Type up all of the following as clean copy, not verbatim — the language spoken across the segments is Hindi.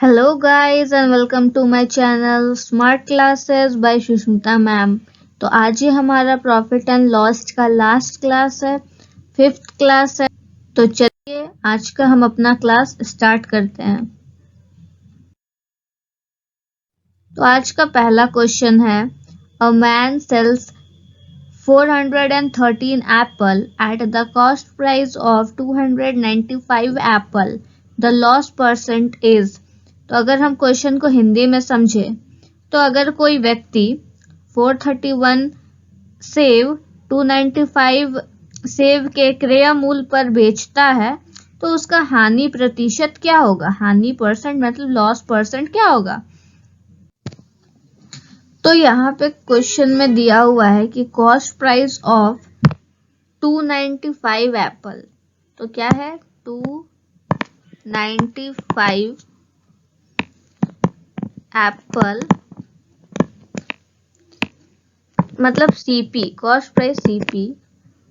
Hello guys and welcome to my channel Smart Classes by Sushmita ma'am. तो आज ही हमारा प्रॉफिट एंड लॉस का लास्ट क्लास है, 5th क्लास है। तो चलिए आज का हम अपना क्लास स्टार्ट करते हैं। तो आज का पहला क्वेश्चन है, a man sells 413 apple at the cost price of 295 apple, the loss percent is. तो अगर हम क्वेश्चन को हिंदी में समझे तो अगर कोई व्यक्ति 431 सेव 295 सेव के क्रय मूल्य पर बेचता है तो उसका हानि प्रतिशत क्या होगा। हानि परसेंट मतलब लॉस परसेंट क्या होगा। तो यहाँ पे क्वेश्चन में दिया हुआ है कि कॉस्ट प्राइस ऑफ 295 एप्पल। तो क्या है 295 एप्पल मतलब सीपी, कॉस्ट प्राइस सीपी,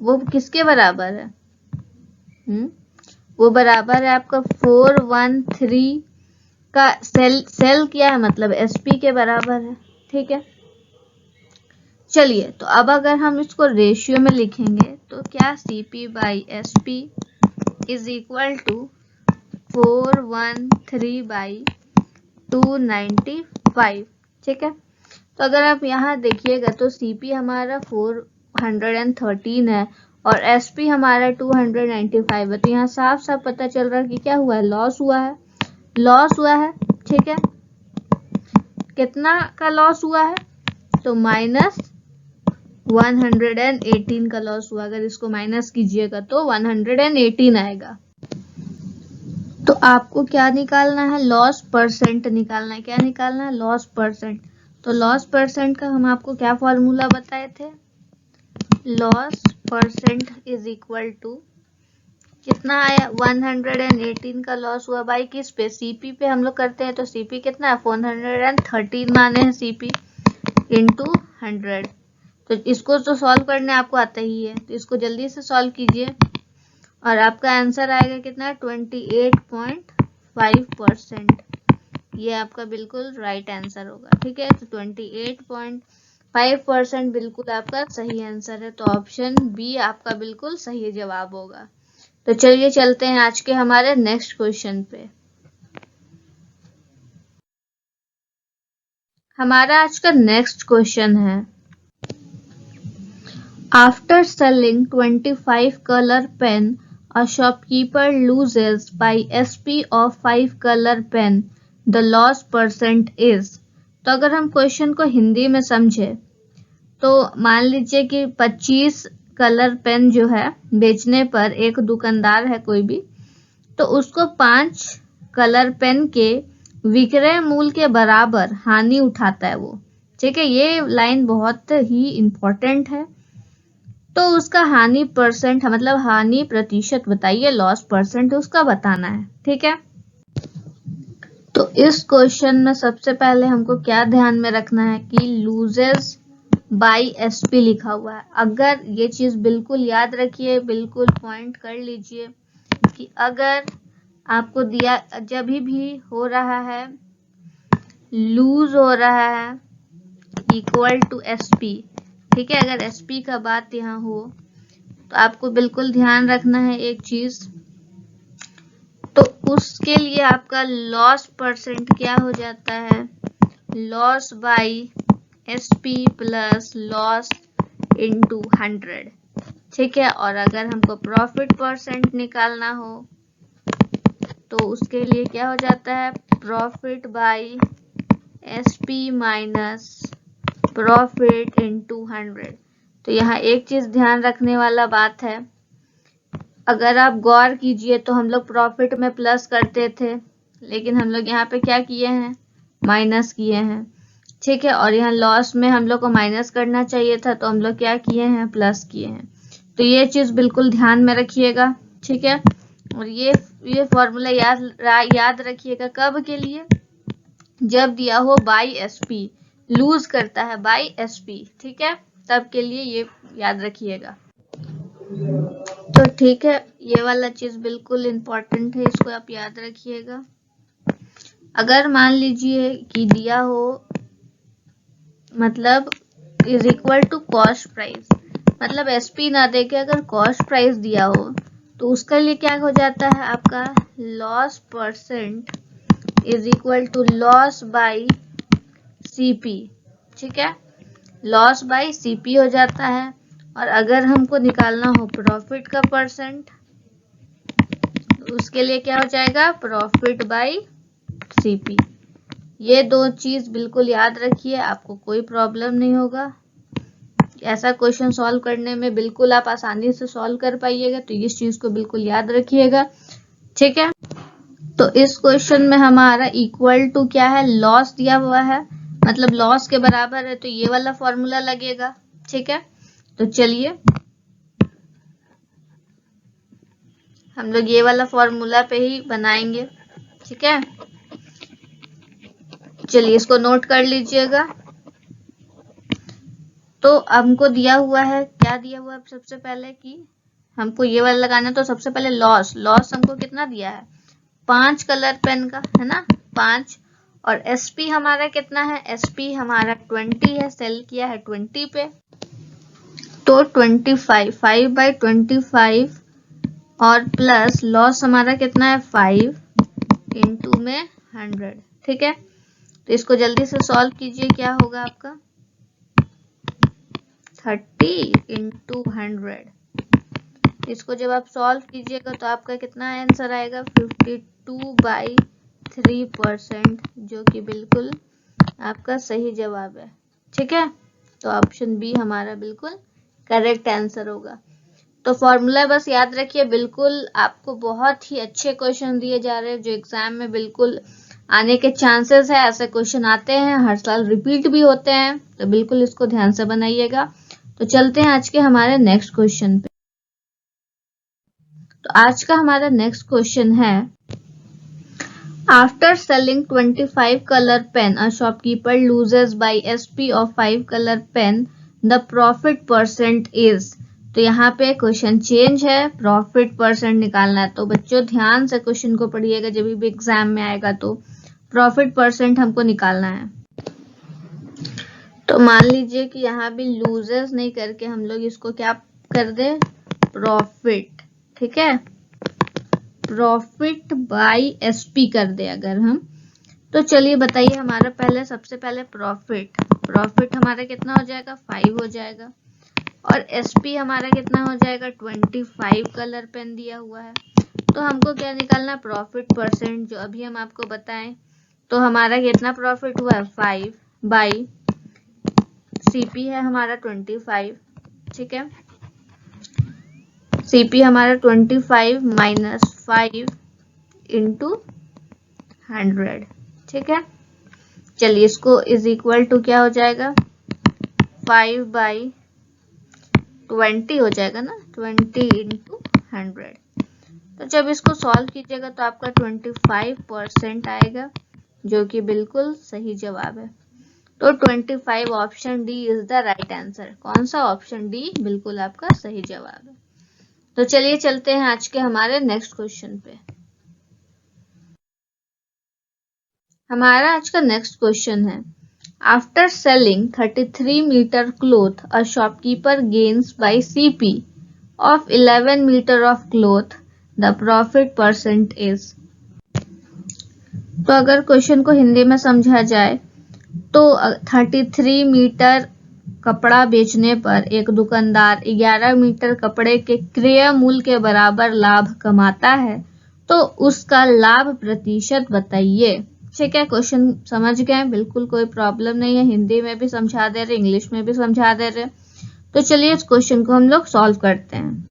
वो किसके बराबर है? वो बराबर है आपका 413 का सेल किया है मतलब एसपी के बराबर है। ठीक है, चलिए तो अब अगर हम इसको रेशियो में लिखेंगे तो क्या CP by SP is equal to 413 by 295। ठीक है, तो अगर आप यहाँ देखिएगा तो सीपी हमारा 413 है और एसपी हमारा 295 है। तो यहाँ साफ साफ पता चल रहा है कि क्या हुआ है, लॉस हुआ है। लॉस हुआ है, ठीक है, कितना का लॉस हुआ है? तो -118 का लॉस हुआ। अगर इसको माइनस कीजिएगा तो 118 आएगा। तो आपको क्या निकालना है? लॉस परसेंट निकालना है। क्या निकालना है? Loss percent. तो लॉस परसेंट का हम आपको क्या फॉर्मूला बताए थे? Loss percent is equal to कितना आया? 118 का लॉस हुआ बाई किस पे? सीपी पे हम लोग करते हैं। तो सीपी कितना है? 413 माने हैं सीपी इंटू 100। तो इसको तो सॉल्व करने आपको आता ही है, तो इसको जल्दी से सॉल्व कीजिए और आपका आंसर आएगा कितना? 28.5%। ये आपका बिल्कुल राइट आंसर होगा। ठीक है, तो 28.5% बिल्कुल आपका सही आंसर है। तो ऑप्शन बी आपका बिल्कुल सही जवाब होगा। तो चलिए चलते हैं आज के हमारे नेक्स्ट क्वेश्चन पे। हमारा आज का नेक्स्ट क्वेश्चन है, after selling 25 colour pen a shopkeeper loses by SP of 5 color pen, the loss percent is। तो अगर हम क्वेश्चन को हिंदी में समझे तो मान लीजिए कि 25 कलर पेन जो है बेचने पर एक दुकानदार है कोई भी, तो उसको 5 कलर पेन के विक्रय मूल्य के बराबर हानि उठाता है वो। ठीक है, ये लाइन बहुत ही इंपॉर्टेंट है। तो उसका हानि परसेंट मतलब हानि प्रतिशत बताइए, लॉस परसेंट उसका बताना है। ठीक है, तो इस क्वेश्चन में सबसे पहले हमको क्या ध्यान में रखना है कि लूजेस बाई एसपी लिखा हुआ है। अगर ये चीज बिल्कुल याद रखिए, बिल्कुल पॉइंट कर लीजिए कि अगर आपको दिया जब भी हो रहा है लूज हो रहा है इक्वल टू एसपी, ठीक है, अगर एसपी का बात यहाँ हो तो आपको बिल्कुल ध्यान रखना है एक चीज, तो उसके लिए आपका लॉस परसेंट क्या हो जाता है? Loss by SP plus loss into 100। ठीक है, और अगर हमको प्रॉफिट परसेंट निकालना हो तो उसके लिए क्या हो जाता है? Profit by SP minus profit into 100। तो यहाँ एक चीज ध्यान रखने वाला बात है, अगर आप गौर कीजिए तो हम लोग प्रॉफिट में प्लस करते थे, लेकिन हम लोग यहाँ पे क्या किए हैं? माइनस किए हैं। ठीक है, और यहाँ लॉस में हम लोग को माइनस करना चाहिए था, तो हम लोग क्या किए हैं? प्लस किए हैं। तो ये चीज बिल्कुल ध्यान में रखिएगा। ठीक है, और ये फॉर्मूला याद रखिएगा कब के लिए? जब दिया हो बाई एसपी, लूज करता है बाई एसपी, ठीक है, तब के लिए ये याद रखिएगा। तो ठीक है, ये वाला चीज बिल्कुल इम्पोर्टेंट है, इसको आप याद रखिएगा। अगर मान लीजिए कि दिया हो मतलब is equal to cost price, मतलब एसपी ना देके अगर कॉस्ट प्राइस दिया हो तो उसके लिए क्या हो जाता है आपका loss percent is equal to loss by CP. ठीक है, लॉस बाई सीपी हो जाता है। और अगर हमको निकालना हो प्रॉफिट का परसेंट, उसके लिए क्या हो जाएगा प्रॉफिट बाई सीपी। ये दो चीज बिल्कुल याद रखिए, आपको कोई प्रॉब्लम नहीं होगा। ऐसा क्वेश्चन सॉल्व करने में बिल्कुल आप आसानी से सॉल्व कर पाइएगा, तो इस चीज को बिल्कुल याद रखिएगा। ठीक है, तो इस क्वेश्चन में हमारा इक्वल टू क्या है, लॉस दिया हुआ है, मतलब लॉस के बराबर है, तो ये वाला फॉर्मूला लगेगा। ठीक है, तो चलिए हम लोग ये वाला फॉर्मूला पे ही बनाएंगे। ठीक है, चलिए इसको नोट कर लीजिएगा। तो हमको दिया हुआ है, क्या दिया हुआ है, सबसे पहले कि हमको ये वाला लगाना है, तो सबसे पहले लॉस हमको कितना दिया है 5 कलर पेन का, है ना 5। और एसपी हमारा कितना है, एसपी हमारा 20 है, सेल किया है 20 पे, तो 25 5 बाई 25 और प्लस लॉस हमारा कितना है 5 इंटू में 100। ठीक है, तो इसको जल्दी से सॉल्व कीजिए, क्या होगा आपका 30 इंटू 100। इसको जब आप सॉल्व कीजिएगा तो आपका कितना आंसर आएगा 52/3%, जो कि बिल्कुल आपका सही जवाब है। ठीक है, तो ऑप्शन बी हमारा बिल्कुल करेक्ट आंसर होगा। तो फॉर्मूला बस याद रखिए, बिल्कुल आपको बहुत ही अच्छे क्वेश्चन दिए जा रहे हैं जो एग्जाम में बिल्कुल आने के चांसेस है। ऐसे क्वेश्चन आते हैं, हर साल रिपीट भी होते हैं, तो बिल्कुल इसको ध्यान से बनाइएगा। तो चलते हैं आज के हमारे नेक्स्ट क्वेश्चन पे। तो आज का हमारा नेक्स्ट क्वेश्चन है, after selling 25 color pen, a shopkeeper loses by SP of 5 color pen. The profit percent is। तो यहाँ पे क्वेश्चन चेंज है, प्रॉफिट परसेंट निकालना है। तो बच्चों ध्यान से क्वेश्चन को पढ़िएगा, जब भी एग्जाम में आएगा तो प्रॉफिट परसेंट हमको निकालना है। तो मान लीजिए कि यहाँ भी लूजेस नहीं करके हम लोग इसको क्या कर दे प्रॉफिट। ठीक है, प्रॉफिट बाई एसपी कर दे अगर हम, तो चलिए बताइए हमारा पहले सबसे पहले प्रॉफिट हमारा कितना हो जाएगा 5 हो जाएगा, और एसपी हमारा कितना हो जाएगा 25 कलर पेन दिया हुआ है। तो हमको क्या निकालना प्रॉफिट परसेंट, जो अभी हम आपको बताएं। तो हमारा कितना प्रॉफिट हुआ है 5 बाई सीपी है हमारा 25। ठीक है, सीपी हमारा 25 माइनस 5 इंटू 100। ठीक है, चलिए इसको इज इक्वल टू क्या हो जाएगा 5 बाई 20 हो जाएगा ना, 20 इंटू 100। तो जब इसको सॉल्व कीजिएगा तो आपका 25% आएगा, जो कि बिल्कुल सही जवाब है। तो 25 option D is the right answer. कौन सा ऑप्शन डी बिल्कुल आपका सही जवाब है। तो चलिए चलते हैं आज के हमारे नेक्स्ट क्वेश्चन पे। हमारा आज का नेक्स्ट क्वेश्चन है, after selling 33 metre cloth, a shopkeeper gains by CP of 11 metre of cloth, the profit percent is. तो अगर क्वेश्चन को हिंदी में समझा जाए तो 33 मीटर कपड़ा बेचने पर एक दुकानदार 11 मीटर कपड़े के क्रय मूल्य के बराबर लाभ कमाता है, तो उसका लाभ प्रतिशत बताइए। ठीक है, क्वेश्चन समझ गए, बिल्कुल कोई प्रॉब्लम नहीं है, हिंदी में भी समझा दे रहे, इंग्लिश में भी समझा दे रहे। तो चलिए इस क्वेश्चन को हम लोग सॉल्व करते हैं।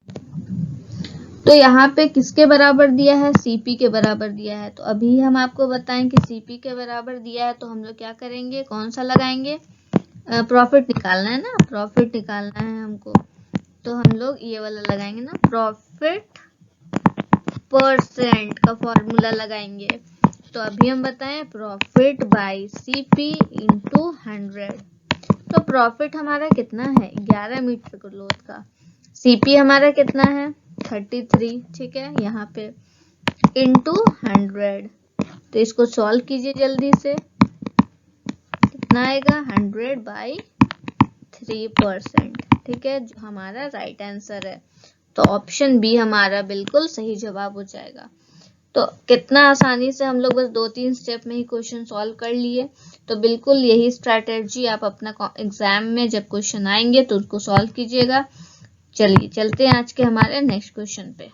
तो यहाँ पे किसके बराबर दिया है, सीपी के बराबर दिया है। तो अभी हम आपको बताएं कि सीपी के बराबर दिया है, तो हम लोग क्या करेंगे, कौन सा लगाएंगे, प्रॉफिट निकालना है ना, प्रॉफिट निकालना है हमको, तो हम लोग ये वाला लगाएंगे ना, प्रॉफिट परसेंट का फॉर्मूला लगाएंगे। तो अभी हम बताएं प्रॉफिट बाय सीपी इंटू 100। तो प्रॉफिट हमारा कितना है 11 मीटर क्लोथ का, सीपी हमारा कितना है 33। ठीक है, यहाँ पे इंटू 100। तो इसको सॉल्व कीजिए जल्दी से, कितना आएगा 100/3%। ठीक है, जो हमारा राइट आंसर है। तो ऑप्शन बी हमारा बिल्कुल सही जवाब हो जाएगा। तो कितना आसानी से हम लोग बस 2-3 स्टेप में ही क्वेश्चन सॉल्व कर लिए। तो बिल्कुल यही स्ट्रैटेजी आप अपना एग्जाम में जब क्वेश्चन आएंगे तो उसको सॉल्व कीजिएगा। चलिए चलते हैं आज के हमारे नेक्स्ट क्वेश्चन पे।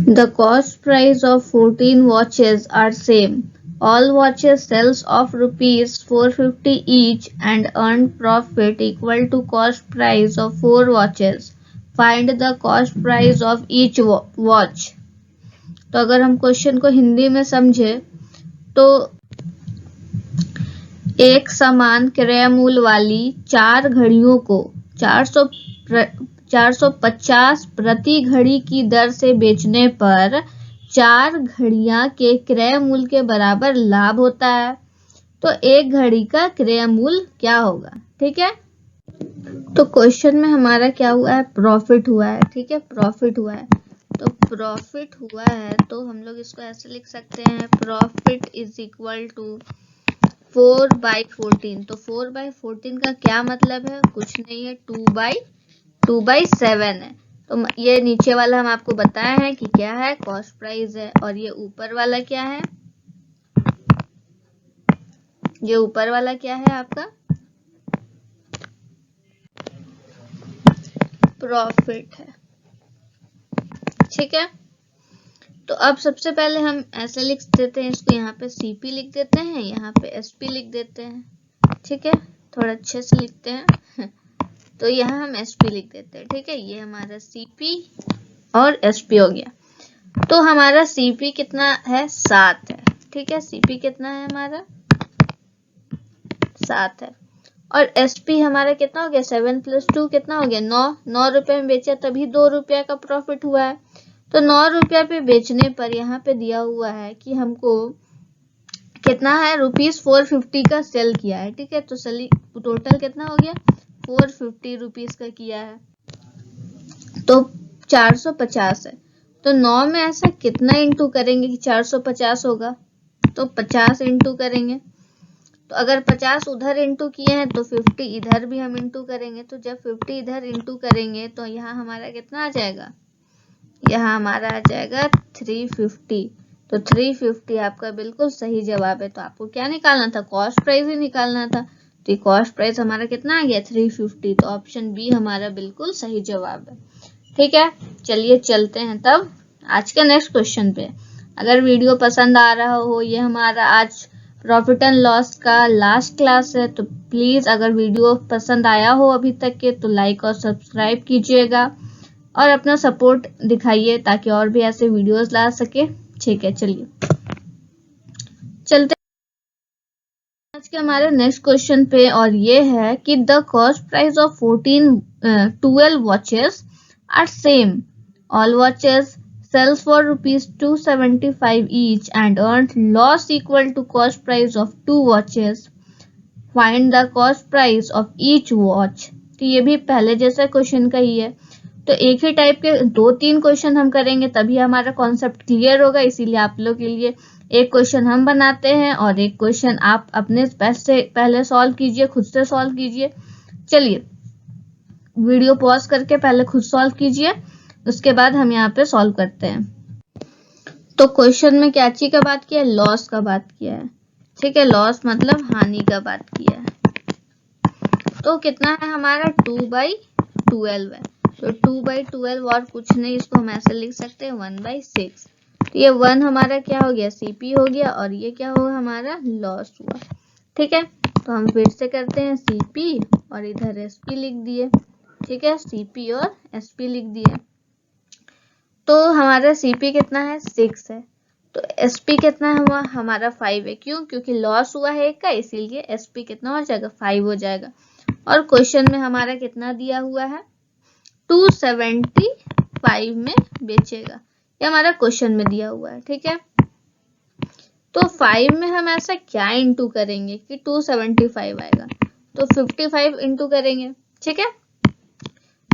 The cost price of 14 watches are same. All watches sells of rupees 450 each and earn profit equal to cost price of 4 watches. Find the cost price of each watch. तो अगर हम क्वेश्चन को हिंदी में समझे तो एक समान क्रय मूल्य वाली 4 घड़ियों को 450 प्रति घड़ी की दर से बेचने पर 4 घड़ियां के क्रय मूल्य के बराबर लाभ होता है। तो एक घड़ी का क्रय मूल्य क्या होगा? ठीक है, तो क्वेश्चन में हमारा क्या हुआ है? प्रॉफिट हुआ है। ठीक है, प्रॉफिट हुआ है। तो प्रॉफिट हुआ है तो हम लोग इसको ऐसे लिख सकते हैं, प्रॉफिट इज इक्वल टू 4/14। तो 4/14 का क्या मतलब है? कुछ नहीं है, 2/7 है। तो ये नीचे वाला हम आपको बताए हैं कि क्या है, कॉस्ट प्राइस है। और ये ऊपर वाला क्या है? ये ऊपर वाला क्या है आपका? प्रॉफिट है। ठीक है, तो अब सबसे पहले हम ऐसे लिख देते हैं इसको, यहाँ पे सीपी लिख देते हैं, यहाँ पे एसपी लिख देते हैं। ठीक है, थोड़ा अच्छे से लिखते हैं तो यहाँ हम एसपी लिख देते हैं। ठीक है, ये हमारा सीपी और एसपी हो गया। तो हमारा सीपी कितना है? 7 है। ठीक है, सीपी कितना है हमारा? 7 है। और एसपी हमारा कितना हो गया? 7 + 2 कितना हो गया? 9 रुपए में बेचा तभी 2 रुपया का प्रॉफिट हुआ है। तो 9 रुपया पे बेचने पर यहाँ पे दिया हुआ है कि हमको कितना है? ₹450 का सेल किया है। ठीक है, तो टोटल कितना हो गया? 450 रुपीज का किया है। तो 450 है। तो 9 में ऐसा कितना इंटू करेंगे कि 450 होगा? तो 50 इंटू करेंगे। तो अगर 50 उधर इंटू किए हैं तो 50 इधर भी हम इंटू करेंगे। तो जब 50 इधर इंटू करेंगे तो यहाँ हमारा कितना आ जाएगा? यहाँ हमारा आ जाएगा 350। तो 350 आपका बिल्कुल सही जवाब है। तो आपको क्या निकालना था? कॉस्ट प्राइस ही निकालना था। तो कॉस्ट प्राइस हमारा कितना आ गया? 350। तो ऑप्शन बी हमारा बिल्कुल सही जवाब है। ठीक है, चलिए चलते हैं तब आज के नेक्स्ट क्वेश्चन पे। अगर वीडियो पसंद आ रहा हो, ये हमारा आज प्रॉफिट एंड लॉस का लास्ट क्लास है, तो प्लीज अगर वीडियो पसंद आया हो अभी तक के तो लाइक और सब्सक्राइब कीजिएगा और अपना सपोर्ट दिखाइए ताकि और भी ऐसे वीडियोस ला सके। ठीक है, चलिए चलते आज के हमारे नेक्स्ट क्वेश्चन पे। और ये है कि the cost price of 12 watches are same. All watches sells for ₹275 each and earns loss equal to cost price of 2 watches. Find the cost price of each watch. तो ये भी पहले जैसा क्वेश्चन का ही है। तो एक ही टाइप के 2-3 क्वेश्चन हम करेंगे तभी हमारा कॉन्सेप्ट क्लियर होगा। इसीलिए आप लोग के लिए एक क्वेश्चन हम बनाते हैं और एक क्वेश्चन आप अपने पहले सॉल्व कीजिए, खुद से सॉल्व कीजिए। चलिए वीडियो पॉज करके पहले खुद सॉल्व कीजिए, उसके बाद हम यहाँ पे सॉल्व करते हैं। तो क्वेश्चन में क्या चीज का बात किया है? लॉस का बात किया है। ठीक है, लॉस मतलब हानि का बात किया है। तो कितना है हमारा? 2/12 है। तो 2/12 और कुछ नहीं, इसको हम ऐसे लिख सकते हैं 1/6। तो ये 1 हमारा क्या हो गया? सीपी हो गया और ये क्या होगा? हमारा लॉस हुआ। ठीक है, तो हम फिर से करते हैं, सीपी और इधर एसपी लिख दिए। ठीक है, सीपी और एसपी लिख दिए। तो हमारा सीपी कितना है? 6 है। तो एसपी कितना हुआ? हमारा 5 है। क्यों? क्योंकि लॉस हुआ है एक का, इसीलिए एसपी कितना हो जाएगा? 5 हो जाएगा। और क्वेश्चन में हमारा कितना दिया हुआ है? 275 में बेचेगा, ये हमारा क्वेश्चन में दिया हुआ है। ठीक है, तो 5 में हम ऐसा क्या इंटू करेंगे कि 275 आएगा? तो 55 इंटू करेंगे। ठीक है,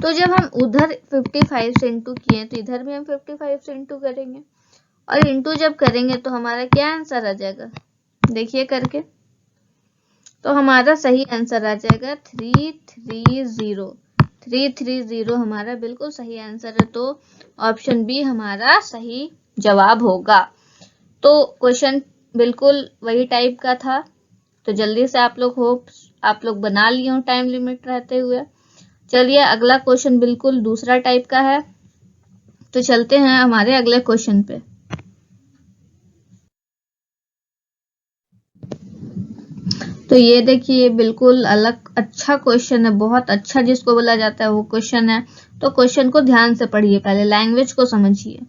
तो जब हम उधर 55 से इंटू किए तो इधर भी हम 55 से इंटू करेंगे, और इंटू जब करेंगे तो हमारा क्या आंसर आ जाएगा, देखिए करके। तो हमारा सही आंसर आ जाएगा 330 हमारा बिल्कुल सही आंसर है। तो ऑप्शन बी हमारा सही जवाब होगा। तो क्वेश्चन बिल्कुल वही टाइप का था। तो जल्दी से आप लोग बना लिए हो टाइम लिमिट रहते हुए। चलिए अगला क्वेश्चन बिल्कुल दूसरा टाइप का है, तो चलते हैं हमारे अगले क्वेश्चन पे। तो ये देखिए बिल्कुल अलग अच्छा क्वेश्चन है, बहुत अच्छा जिसको बोला जाता है वो क्वेश्चन है। तो क्वेश्चन को ध्यान से पढ़िए, पहले लैंग्वेज को समझिए।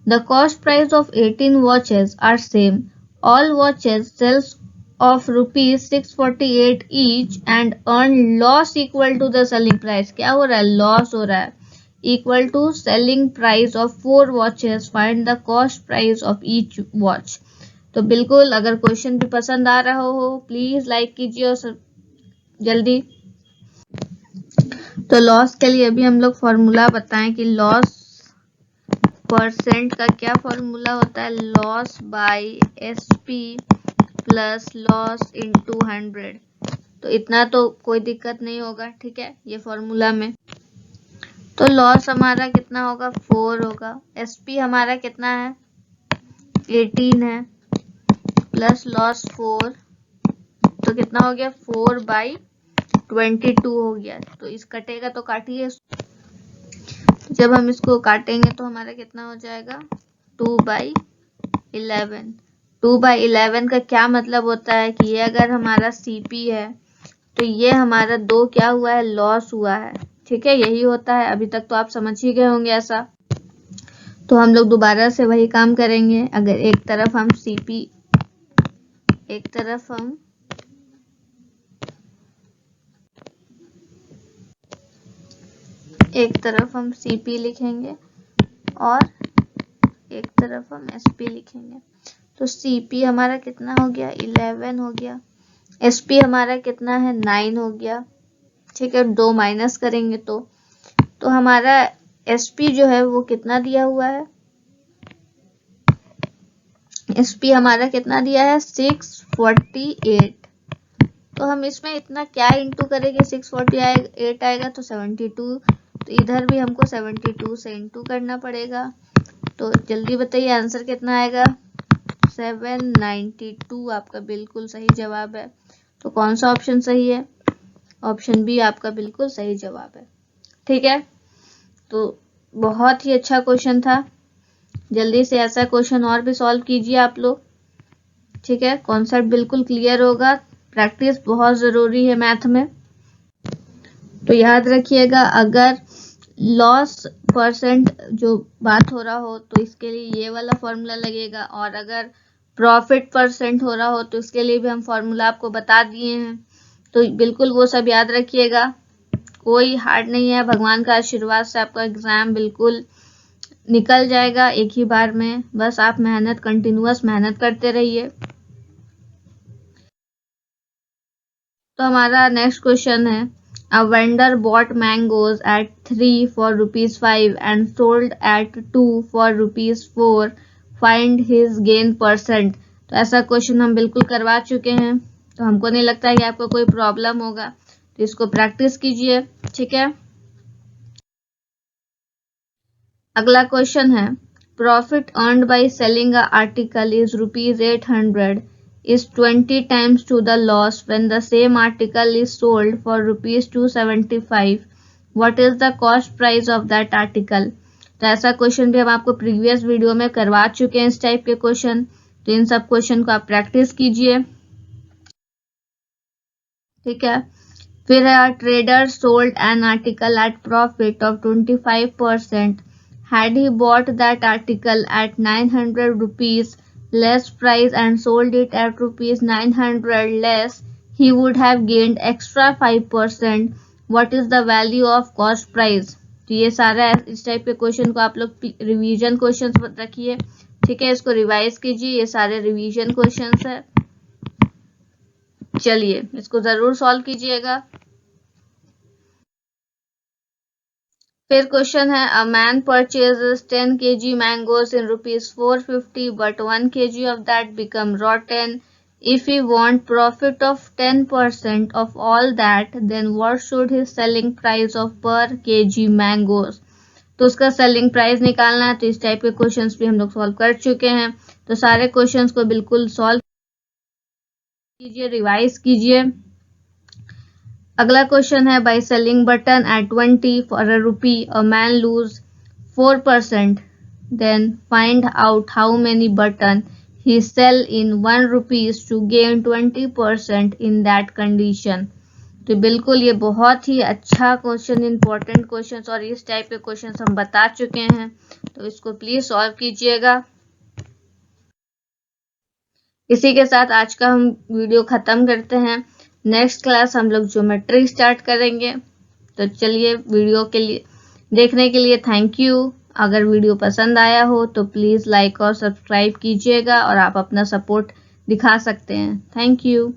The cost price of 18 watches are same, all watches sells of rupees 648 each and earn loss equal to the selling price। क्या हो रहा है, लॉस हो रहा है। equal to selling price of 4 watches, find the cost price of each watch। तो बिल्कुल अगर क्वेश्चन भी पसंद आ रहा हो प्लीज लाइक कीजिए और जल्दी। तो लॉस के लिए भी हम लोग फॉर्मूला बताएं कि लॉस परसेंट का क्या फॉर्मूला होता है, loss by SP plus loss into 100। तो इतना तो कोई दिक्कत नहीं होगा, ठीक है, ये फॉर्मूला में। तो लॉस हमारा कितना होगा, 4 होगा। एसपी हमारा कितना है, 18 है, प्लस लॉस 4, तो कितना हो गया 4/22 हो गया। तो इस कटेगा तो काटिए, जब हम इसको काटेंगे तो हमारा कितना हो जाएगा 2/11। 2/11 का क्या मतलब होता है कि ये अगर हमारा सीपी है तो ये हमारा 2 क्या हुआ है, लॉस हुआ है, ठीक है, यही होता है। अभी तक तो आप समझ ही गए होंगे ऐसा। तो हम लोग दोबारा से वही काम करेंगे। अगर एक तरफ हम सीपी लिखेंगे और एक तरफ हम एसपी लिखेंगे। तो सीपी हमारा कितना हो गया, 11 हो गया। एसपी हमारा कितना है, 9 हो गया, ठीक है। 2 माइनस करेंगे तो हमारा एसपी जो है वो कितना दिया हुआ है, एसपी हमारा कितना दिया है 648। तो हम इसमें इतना क्या इंटू करेंगे, 648 आएगा तो 72। तो इधर भी हमको 72 से इंटू करना पड़ेगा। तो जल्दी बताइए आंसर कितना आएगा, 792 आपका बिल्कुल सही जवाब है। तो कौन सा ऑप्शन सही है, ऑप्शन बी आपका बिल्कुल सही जवाब है, ठीक है। तो बहुत ही अच्छा क्वेश्चन था। जल्दी से ऐसा क्वेश्चन और भी सॉल्व कीजिए आप लोग, ठीक है। कॉन्सेप्ट बिल्कुल क्लियर होगा, प्रैक्टिस बहुत जरूरी है मैथ में। तो याद रखिएगा, अगर लॉस परसेंट जो बात हो रहा हो तो इसके लिए ये वाला फॉर्मूला लगेगा, और अगर प्रॉफिट परसेंट हो रहा हो तो इसके लिए भी हम फॉर्मूला आपको बता दिए हैं। तो बिल्कुल वो सब याद रखिएगा, कोई हार्ड नहीं है। भगवान का आशीर्वाद से आपका एग्जाम बिल्कुल निकल जाएगा एक ही बार में। बस आप कंटिन्यूअस मेहनत करते रहिए। तो हमारा नेक्स्ट क्वेश्चन है, A vendor bought mangoes at 3 for ₹5 and sold at 2 for ₹4. Find his gain %। तो ऐसा क्वेश्चन हम बिल्कुल करवा चुके हैं, तो हमको नहीं लगता है कि आपको कोई प्रॉब्लम होगा। तो इसको प्रैक्टिस कीजिए, ठीक है। अगला क्वेश्चन है, profit earned by selling a article is ₹800 is 20 times to the loss when the same article is sold for ₹275। What is the cost price of that article। तो ऐसा क्वेश्चन भी हम आपको प्रीवियस वीडियो में करवा चुके हैं इस टाइप के क्वेश्चन। तो इन सब क्वेश्चन को आप प्रैक्टिस कीजिए, ठीक है। फिर है, trader sold an article at profit of 25%। Had he bought that article at 900 rupees less price and sold it at rupees 900 less, he would have gained extra 5%। What is the value of cost price। तो ये सारा इस टाइप के क्वेश्चन को आप लोग रिवीजन क्वेश्चन रखिए, ठीक है। इसको रिवाइज कीजिए, ये सारे रिवीजन क्वेश्चन है। चलिए इसको जरूर सॉल्व कीजिएगा। फिर क्वेश्चन है a man purchases 10 kg mangoes in rupees 450 but 1 kg of that become rotten. If he want profit of 10% of all that, then what should his selling price of per kg mangoes? तो उसका सेलिंग प्राइस निकालना है। तो इस टाइप के क्वेश्चंस भी हम लोग सॉल्व कर चुके हैं। तो सारे क्वेश्चंस को बिल्कुल सॉल्व कीजिए, रिवाइज कीजिए। अगला क्वेश्चन है by selling button at 20 for a rupee a man lose 4%, then find out how many button he sell in 1 rupees to gain 20% in that condition. तो बिल्कुल ये बहुत ही अच्छा क्वेश्चन, इंपॉर्टेंट क्वेश्चन और इस टाइप के क्वेश्चन हम बता चुके हैं। तो इसको प्लीज सॉल्व कीजिएगा। इसी के साथ आज का हम वीडियो खत्म करते हैं। नेक्स्ट क्लास हम लोग ज्योमेट्री स्टार्ट करेंगे। तो चलिए, वीडियो के लिए देखने के लिए थैंक यू। अगर वीडियो पसंद आया हो तो प्लीज़ लाइक और सब्सक्राइब कीजिएगा और आप अपना सपोर्ट दिखा सकते हैं। Thank you.